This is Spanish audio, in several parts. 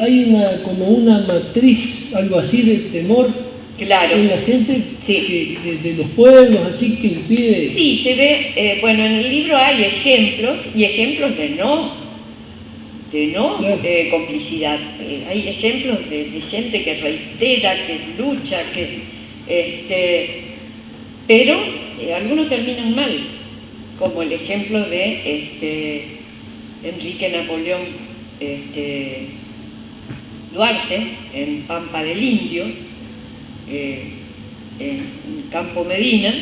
hay como una matriz, algo así de temor Claro. en la gente Sí. de los pueblos, así que impide. Sí, se ve, bueno, en el libro hay ejemplos y ejemplos de no Claro. complicidad. Hay ejemplos de gente que reitera, que lucha, pero algunos terminan mal, como el ejemplo de Enrique Napoleón Duarte en Pampa del Indio, en Campo Medina,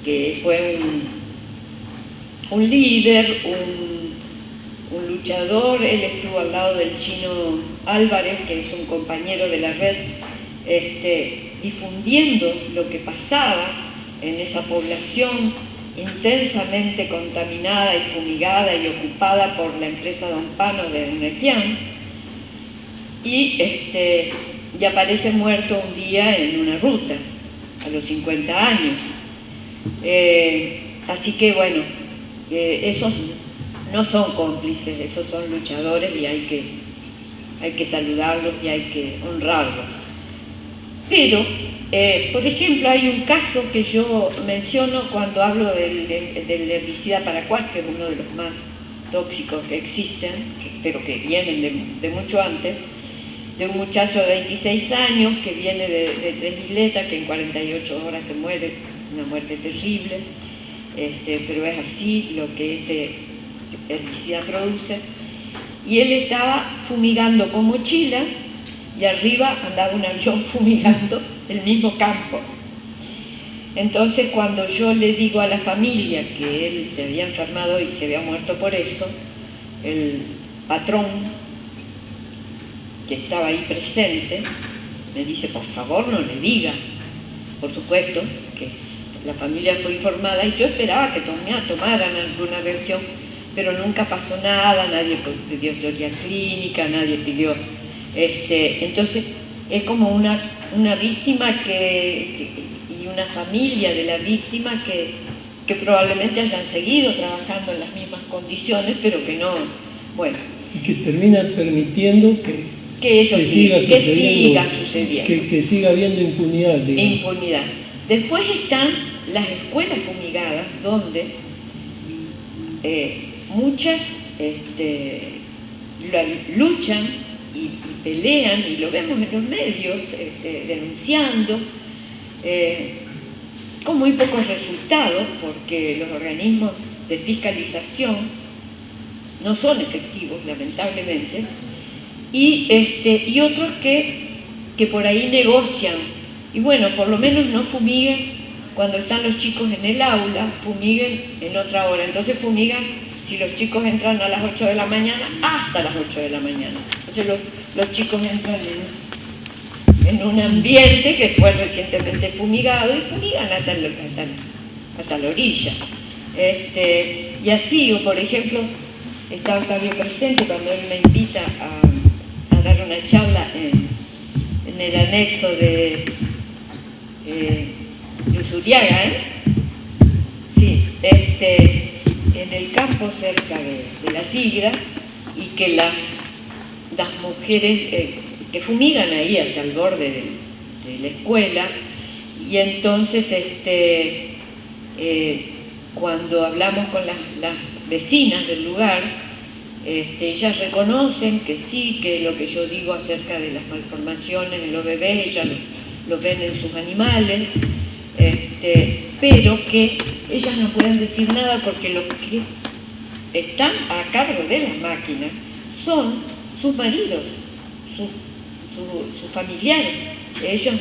que fue un líder, un luchador. Él estuvo al lado del Chino Álvarez, que es un compañero de la red, difundiendo lo que pasaba en esa población intensamente contaminada y fumigada y ocupada por la empresa Don Pano de Unetián, y aparece muerto un día en una ruta, a los 50 años. Así que bueno, esos no son cómplices, esos son luchadores y hay que saludarlos y hay que honrarlos. Pero, por ejemplo, hay un caso que yo menciono cuando hablo del herbicida paraquat, que es uno de los más tóxicos que existen, pero que vienen de mucho antes, de un muchacho de 26 años que viene de Tres Isletas, que en 48 horas se muere, una muerte terrible, pero es así lo que este herbicida produce. Y él estaba fumigando con mochila y arriba andaba un avión fumigando el mismo campo. Entonces, cuando yo le digo a la familia que él se había enfermado y se había muerto por eso, el patrón que estaba ahí presente me dice: por favor, no le diga. Por supuesto que la familia fue informada y yo esperaba que tomaran alguna reacción, pero nunca pasó nada, nadie pidió teoría clínica, nadie pidió... entonces es como una víctima y una familia de la víctima que probablemente hayan seguido trabajando en las mismas condiciones, pero que no, bueno... Y que terminan permitiendo que siga sucediendo. Que siga habiendo impunidad, digamos. Impunidad. Después están las escuelas fumigadas, donde muchas luchan y pelean, y lo vemos en los medios, denunciando, con muy pocos resultados, porque los organismos de fiscalización no son efectivos, lamentablemente, y otros que por ahí negocian, y bueno, por lo menos no fumiguen cuando están los chicos en el aula, fumiguen en otra hora. Entonces fumigan, si los chicos entran a las 8 de la mañana, hasta las 8 de la mañana. Entonces los chicos entran en un ambiente que fue recientemente fumigado y fumigan hasta la orilla. Y así, o por ejemplo, está Octavio presente cuando él me invita a dar una charla en el anexo de Usuriaga, sí, en el campo cerca de la Tigra, y que las mujeres que fumigan ahí hacia el borde de la escuela, y entonces cuando hablamos con las vecinas del lugar, ellas reconocen que sí, que lo que yo digo acerca de las malformaciones en los bebés, ellas lo ven en sus animales, pero que ellas no pueden decir nada porque los que están a cargo de las máquinas son sus maridos, sus familiares. Ellos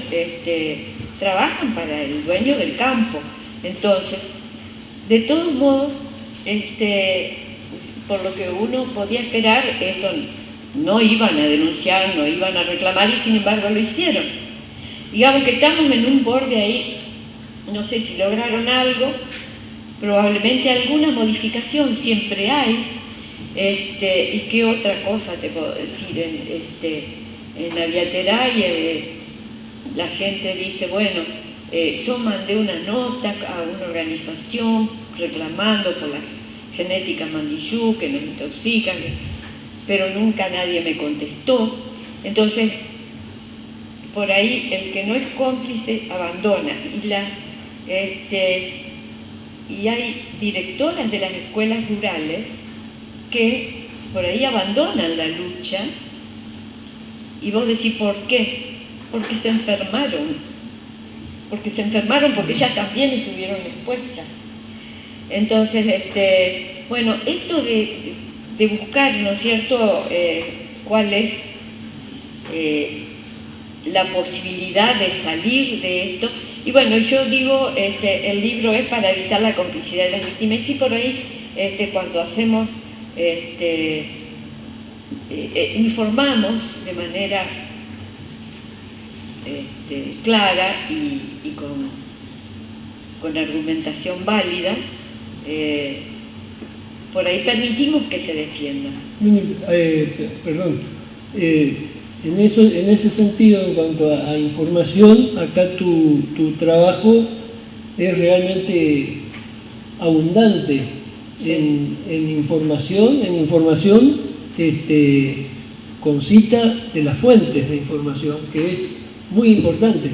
trabajan para el dueño del campo. Entonces, de todos modos, por lo que uno podía esperar, esto no iban a denunciar, no iban a reclamar, y sin embargo lo hicieron. Digamos que estamos en un borde ahí, no sé si lograron algo, probablemente alguna modificación siempre hay, y qué otra cosa te puedo decir, en la Viateraia la gente dice, bueno, yo mandé una nota a una organización reclamando por la genética mandillú, que nos intoxican, pero nunca nadie me contestó. Entonces, por ahí el que no es cómplice abandona. Y hay directoras de las escuelas rurales que por ahí abandonan la lucha, y vos decís, ¿por qué? Porque se enfermaron, porque ellas también estuvieron expuestas. Entonces, bueno, esto de buscar, ¿no es cierto?, cuál es la posibilidad de salir de esto. Y bueno, yo digo, el libro es para evitar la complicidad de las víctimas. Y sí, por ahí, cuando hacemos, informamos de manera clara y con argumentación válida, por ahí permitimos que se defiendan. Perdón, en ese sentido, en cuanto a información, acá tu trabajo es realmente abundante, sí, en información con cita de las fuentes de información, que es muy importante,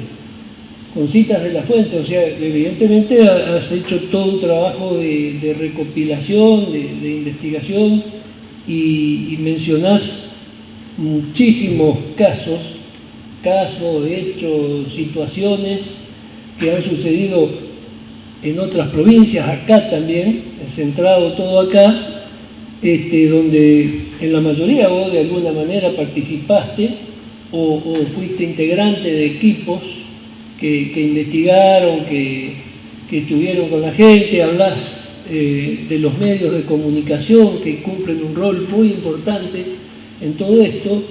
con citas de las fuentes. O sea, evidentemente has hecho todo un trabajo de recopilación, de investigación, y mencionás muchísimos casos, hechos, situaciones que han sucedido en otras provincias, acá también, centrado todo acá, donde en la mayoría vos de alguna manera participaste o fuiste integrante de equipos que investigaron, que estuvieron con la gente. Hablás de los medios de comunicación que cumplen un rol muy importante en todo esto.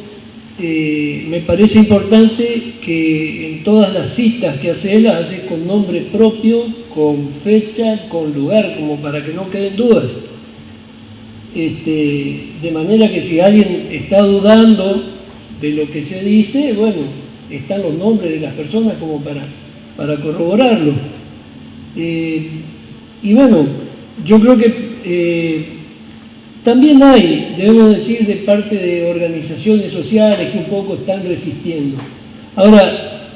Me parece importante que en todas las citas que haces, las haces con nombre propio, con fecha, con lugar, como para que no queden dudas. De manera que si alguien está dudando de lo que se dice, bueno, están los nombres de las personas como para corroborarlo. Y bueno, yo creo que también hay, debemos decir, de parte de organizaciones sociales que un poco están resistiendo. Ahora,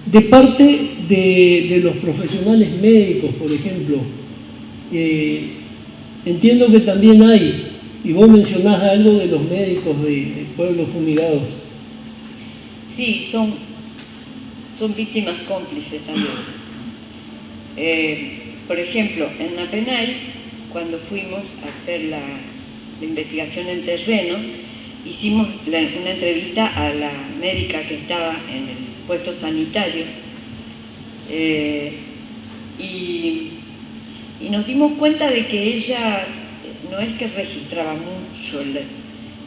de parte de los profesionales médicos, por ejemplo, entiendo que también hay, y vos mencionás algo de los médicos de pueblos fumigados. Sí, son víctimas cómplices también. Por ejemplo, en Napenay, cuando fuimos a hacer la investigación en terreno, hicimos una entrevista a la médica que estaba en el puesto sanitario, y nos dimos cuenta de que ella no es que registraba mucho,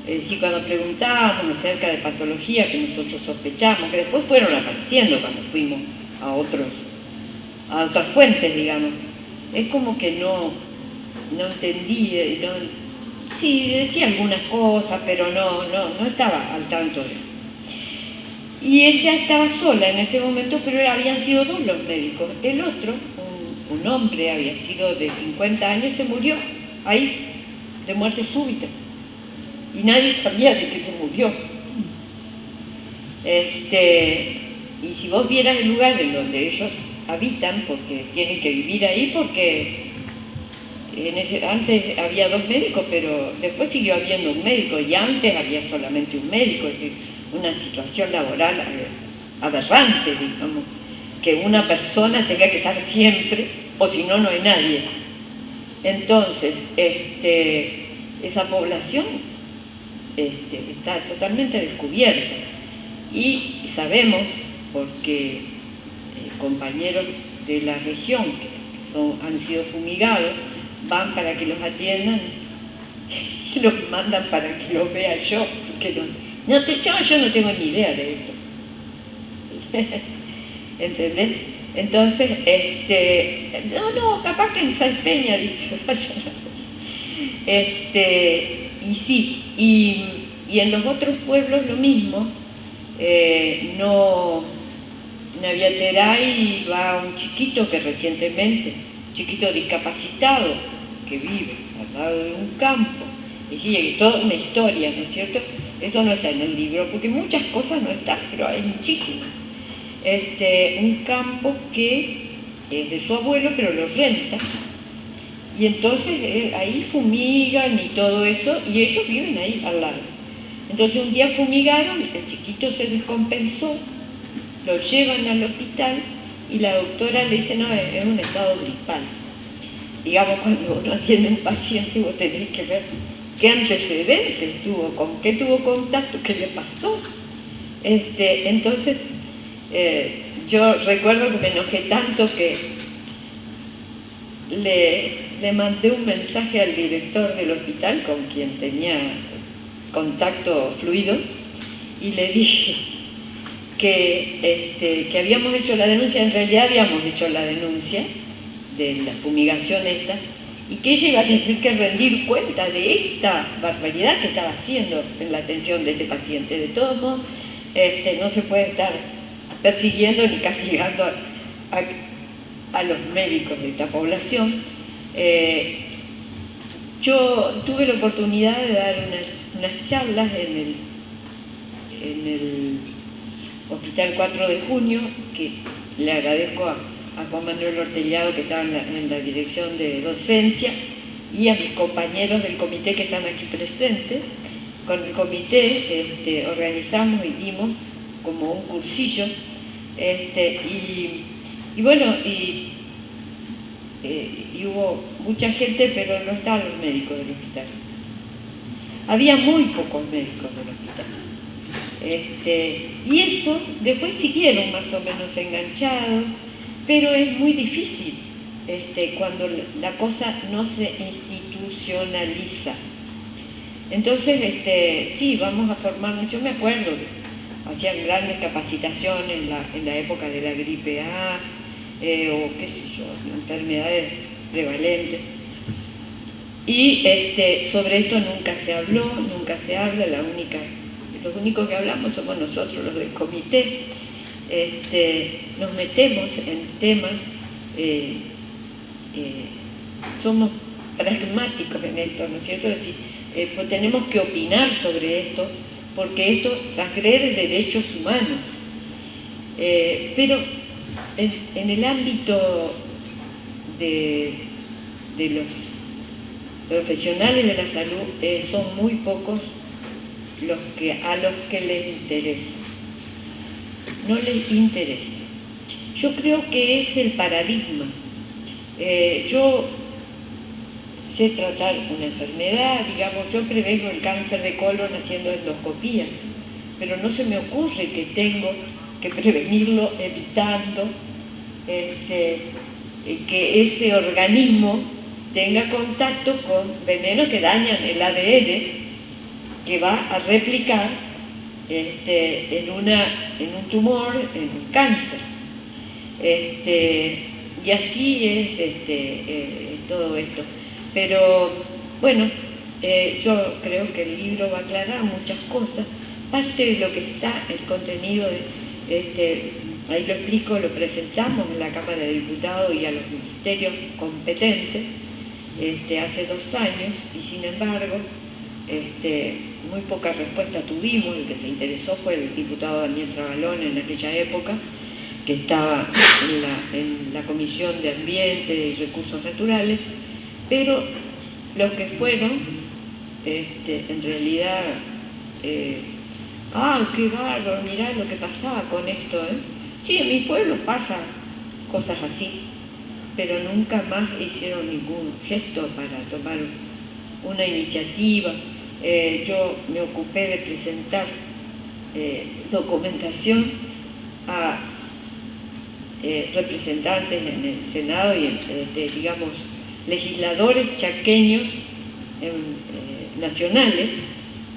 es decir, cuando preguntábamos acerca de patología que nosotros sospechamos, que después fueron apareciendo cuando fuimos a otras fuentes, digamos, es como que no entendía, sí, decía algunas cosas, pero no estaba al tanto de eso. Y ella estaba sola en ese momento, pero habían sido dos los médicos. El otro, un hombre, había sido de 50 años, se murió ahí, de muerte súbita. Y nadie sabía de que se murió. Y si vos vieras el lugar en donde ellos habitan, porque tienen que vivir ahí, porque antes había dos médicos, pero después siguió habiendo un médico, y antes había solamente un médico, es decir, una situación laboral aberrante, digamos, que una persona tenga que estar siempre, o si no, no hay nadie. Entonces, esa población está totalmente descubierta, y sabemos, porque compañeros de la región que han sido fumigados, van para que los atiendan y los mandan para que los vea yo, porque yo no tengo ni idea de esto. ¿Entendés? Entonces, capaz que en Sáenz Peña, dice, y sí, y en los otros pueblos lo mismo. En Aviateray va un chiquito que recientemente, chiquito discapacitado, que vive al lado de un campo, y sigue toda una historia, ¿no es cierto? eso no está en el libro, porque muchas cosas no están, pero hay muchísimas. Un campo que es de su abuelo, pero lo renta. Y entonces ahí fumigan y todo eso, y ellos viven ahí al lado. Entonces un día fumigaron, el chiquito se descompensó, lo llevan al hospital y la doctora le dice, no, es un estado gripal. Digamos, cuando uno atiende a un paciente, vos tenés que ver qué antecedentes tuvo, con qué tuvo contacto, qué le pasó. Entonces, yo recuerdo que me enojé tanto que le mandé un mensaje al director del hospital, con quien tenía contacto fluido, y le dije que habíamos hecho la denuncia, en realidad habíamos hecho la denuncia de la fumigación esta, y que ella iba a tener que rendir cuenta de esta barbaridad que estaba haciendo en la atención de este paciente. De todos modos, no se puede estar persiguiendo ni castigando a los médicos de esta población. Yo tuve la oportunidad de dar unas charlas en el Hospital 4 de Junio, que le agradezco a Juan Manuel Ortellado, que estaba en la dirección de docencia, y a mis compañeros del comité que están aquí presentes. Con el comité organizamos y dimos como un cursillo, y bueno, y hubo mucha gente, pero no estaban los médicos del hospital. Había muy pocos médicos del hospital. Y eso después siguieron más o menos enganchados, pero es muy difícil cuando la cosa no se institucionaliza. Entonces, sí, vamos a formar mucho. Me acuerdo, hacían grandes capacitaciones en la época de la gripe A, o qué sé yo, enfermedades prevalentes. Y sobre esto nunca se habló, nunca se habla, los únicos que hablamos somos nosotros, los del comité. Nos metemos en temas, somos pragmáticos en esto, ¿no es cierto? Es decir, pues tenemos que opinar sobre esto, porque esto transgrede derechos humanos. Pero en el ámbito de los profesionales de la salud, son muy pocos a los que les interesa. No les interesa. Yo creo que es el paradigma. Yo sé tratar una enfermedad, digamos, yo prevengo el cáncer de colon haciendo endoscopía, pero no se me ocurre que tengo que prevenirlo evitando que ese organismo tenga contacto con venenos que dañan el ADN, que va a replicar en un tumor, en un cáncer. Y así es todo esto. Pero bueno, yo creo que el libro va a aclarar muchas cosas. Parte de lo que está, el contenido, ahí lo explico, lo presentamos en la Cámara de Diputados y a los ministerios competentes hace 2 años, y sin embargo muy poca respuesta tuvimos. El que se interesó fue el diputado Daniel Trabalón en aquella época, que estaba en la Comisión de Ambiente y Recursos Naturales, pero los que fueron, en realidad, qué bárbaro, mirá lo que pasaba con esto, Sí, en mi pueblo pasan cosas así, pero nunca más hicieron ningún gesto para tomar una iniciativa. Yo me ocupé de presentar documentación a representantes en el Senado y digamos, legisladores chaqueños nacionales,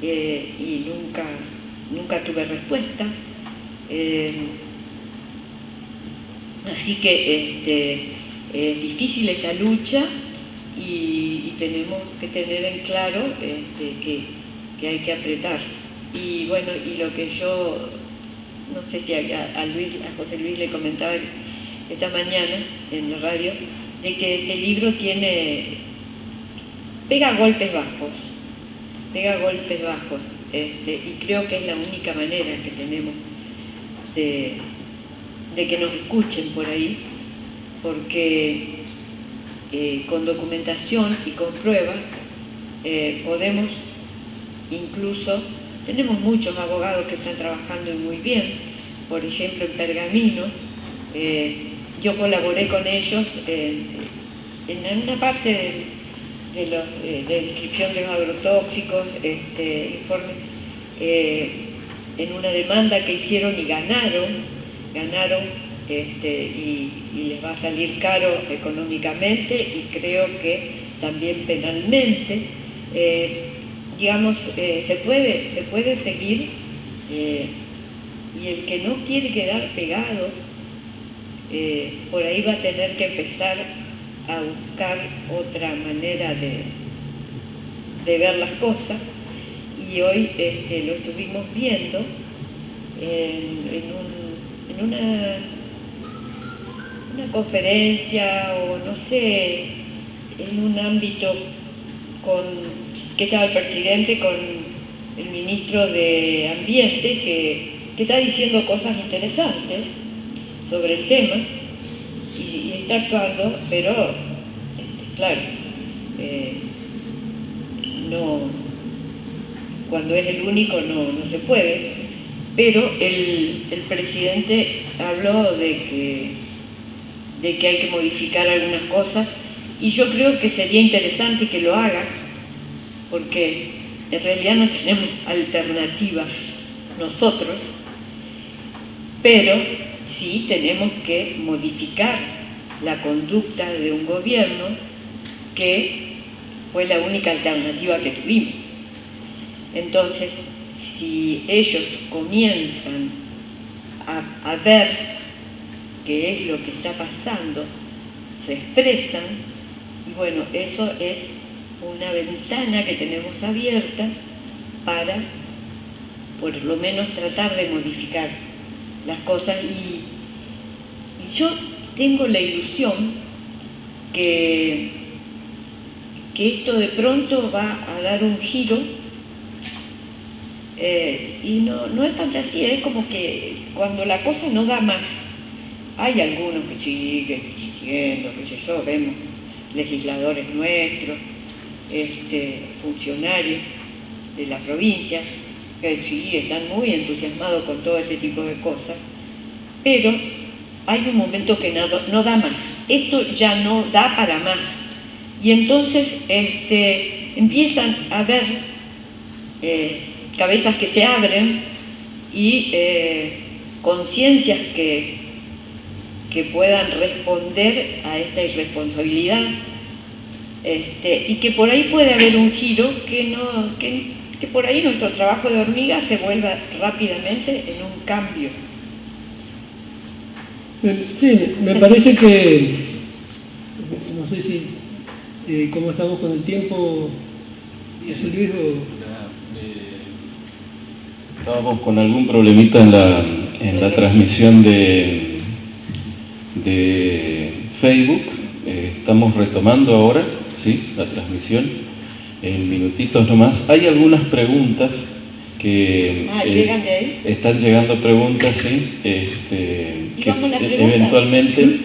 y nunca tuve respuesta. Así que es difícil esta lucha, y tenemos que tener en claro que hay que apretar. Y bueno, y lo que yo, no sé si a José Luis le comentaba esta mañana en la radio, de que este libro pega golpes bajos, y creo que es la única manera que tenemos de que nos escuchen por ahí, porque con documentación y con pruebas podemos incluso, tenemos muchos abogados que están trabajando muy bien, por ejemplo en Pergamino, yo colaboré con ellos en una parte de descripción de los agrotóxicos, informe, en una demanda que hicieron y ganaron, y les va a salir caro económicamente y creo que también penalmente. Digamos, se puede seguir, y el que no quiere quedar pegado, por ahí va a tener que empezar a buscar otra manera de ver las cosas, y hoy lo estuvimos viendo en una conferencia, o no sé, en un ámbito que estaba el presidente con el ministro de Ambiente, que está diciendo cosas interesantes sobre el tema y está actuando, pero claro, no, cuando es el único no se puede, pero el presidente habló de que hay que modificar algunas cosas, y yo creo que sería interesante que lo haga, porque en realidad no tenemos alternativas nosotros, pero sí tenemos que modificar la conducta de un gobierno que fue la única alternativa que tuvimos. Entonces, si ellos comienzan a ver qué es lo que está pasando, se expresan, y bueno, eso es una ventana que tenemos abierta para por lo menos tratar de modificar las cosas, y yo tengo la ilusión que esto de pronto va a dar un giro, y no es fantasía, es como que cuando la cosa no da más, hay algunos que siguen insistiendo, qué sé yo, vemos legisladores nuestros, funcionarios de la provincia, que sí están muy entusiasmados con todo ese tipo de cosas, pero hay un momento que no da más, esto ya no da para más, y entonces empiezan a haber cabezas que se abren y conciencias que puedan responder a esta irresponsabilidad, y que por ahí puede haber un giro que por ahí nuestro trabajo de hormiga se vuelva rápidamente en un cambio. Sí, me parece que, no sé si, cómo estamos con el tiempo, y eso Luis, estábamos con algún problemita en la transmisión de Facebook. Estamos retomando ahora, ¿sí?, la transmisión en minutitos nomás. Hay algunas preguntas que ¿llegan de ahí? Están llegando preguntas, sí, que eventualmente,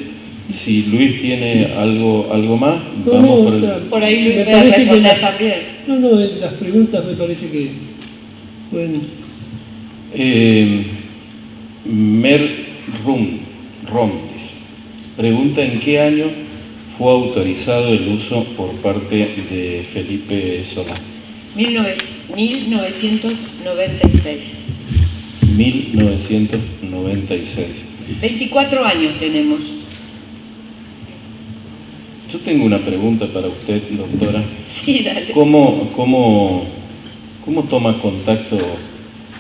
si Luis tiene algo más, vamos por ahí Luis va a responder también. No, las preguntas me parece que pueden... Rom dice, pregunta: ¿en qué año fue autorizado el uso por parte de Felipe Solá? 1996. 1996. 24 años tenemos. Yo tengo una pregunta para usted, doctora. Sí, dale. ¿Cómo toma contacto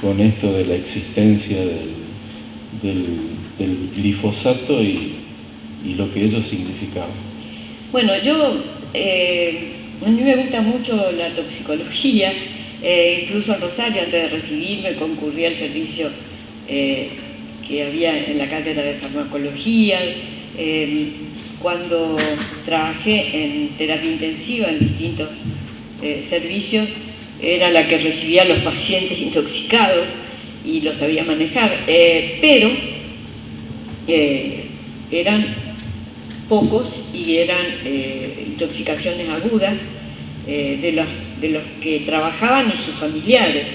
con esto de la existencia del glifosato y lo que ello significaba? Bueno, a mí me gusta mucho la toxicología, incluso en Rosario, antes de recibirme, concurrí al servicio que había en la cátedra de farmacología. Cuando trabajé en terapia intensiva en distintos servicios, era la que recibía a los pacientes intoxicados y los sabía manejar, pero eran pocos y eran intoxicaciones agudas de los que trabajaban y sus familiares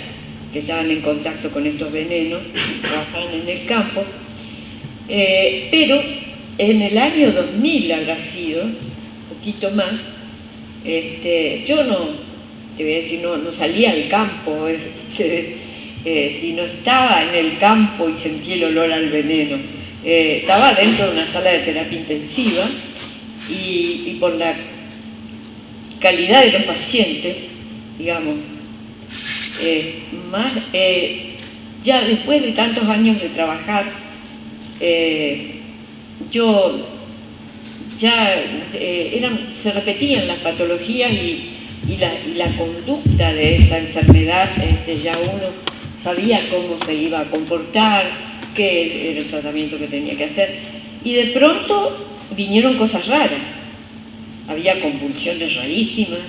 que estaban en contacto con estos venenos, trabajaban en el campo, pero en el año 2000 habrá sido, un poquito más, yo no, te voy a decir, no salía al campo, si no estaba en el campo y sentí el olor al veneno, estaba dentro de una sala de terapia intensiva y por la calidad de los pacientes, digamos, ya después de tantos años de trabajar, se repetían las patologías y la conducta de esa enfermedad, ya uno sabía cómo se iba a comportar, qué era el tratamiento que tenía que hacer, y de pronto vinieron cosas raras. Había convulsiones rarísimas,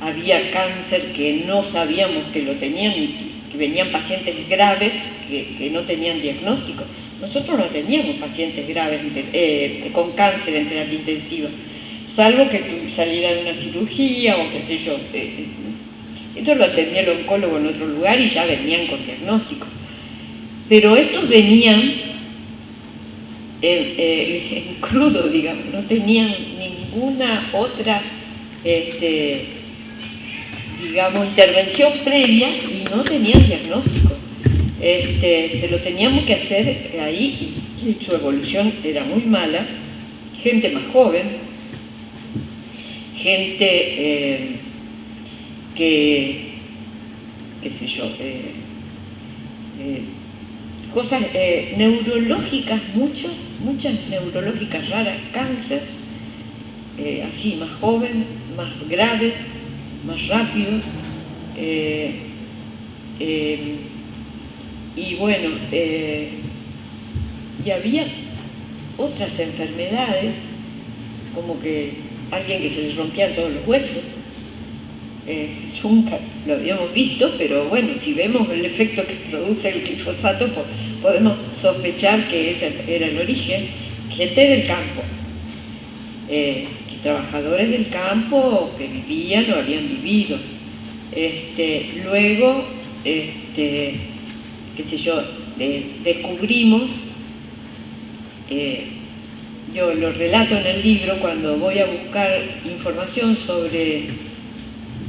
había cáncer que no sabíamos que lo tenían y que venían pacientes graves que no tenían diagnóstico. Nosotros no teníamos pacientes graves con cáncer en terapia intensiva, salvo que saliera de una cirugía o qué sé yo. Esto lo atendía el oncólogo en otro lugar y ya venían con diagnóstico. Pero estos venían en crudo, digamos, no tenían ninguna otra, digamos, intervención previa y no tenían diagnóstico. Se lo teníamos que hacer ahí y su evolución era muy mala. Gente más joven, gente qué sé yo, cosas neurológicas, muchas neurológicas raras, cáncer, así, más joven, más grave, más rápido, y bueno, y había otras enfermedades, como que alguien que se le rompían todos los huesos. Nunca lo habíamos visto, pero bueno, si vemos el efecto que produce el glifosato, podemos sospechar que ese era el origen. Gente del campo, trabajadores del campo que vivían o habían vivido. Luego, qué sé yo, descubrimos, yo lo relato en el libro cuando voy a buscar información sobre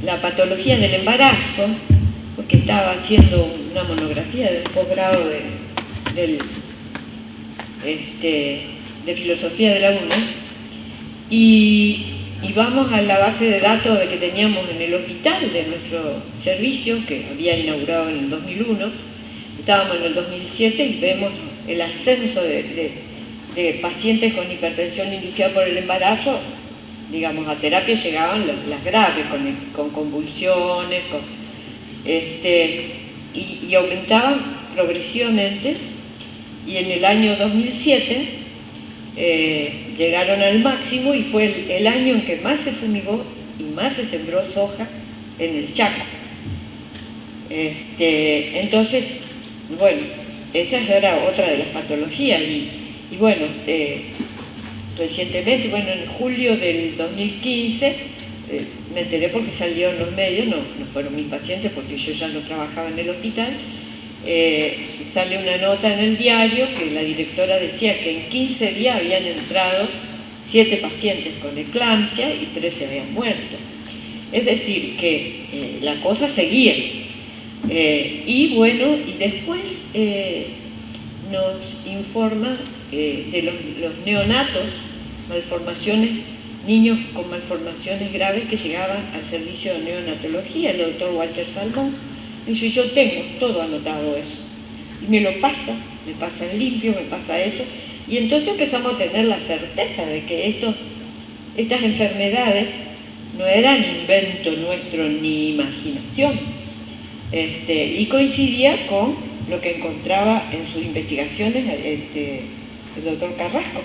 la patología del embarazo, porque estaba haciendo una monografía del posgrado de filosofía de la UNA, y vamos a la base de datos de que teníamos en el hospital de nuestro servicio, que había inaugurado en el 2001, estábamos en el 2007 y vemos el ascenso de pacientes con hipertensión inducida por el embarazo. Digamos, a terapia llegaban las graves, con convulsiones, y aumentaban progresivamente, y en el año 2007 llegaron al máximo y fue el año en que más se fumigó y más se sembró soja en el Chaco. Entonces, bueno, esa era otra de las patologías y bueno, recientemente, bueno, en julio del 2015, me enteré porque salió en los medios, no fueron mis pacientes porque yo ya no trabajaba en el hospital, sale una nota en el diario que la directora decía que en 15 días habían entrado 7 pacientes con eclampsia y 3 se habían muerto. Es decir, que la cosa seguía. Y bueno, y después nos informa de los neonatos, malformaciones, niños con malformaciones graves que llegaban al servicio de neonatología, el doctor Walter Salmón. Dice, yo tengo todo anotado eso. Y me pasa en limpio, me pasa eso. Y entonces empezamos a tener la certeza de que estas enfermedades no eran invento nuestro ni imaginación. Y coincidía con lo que encontraba en sus investigaciones el doctor Carrasco.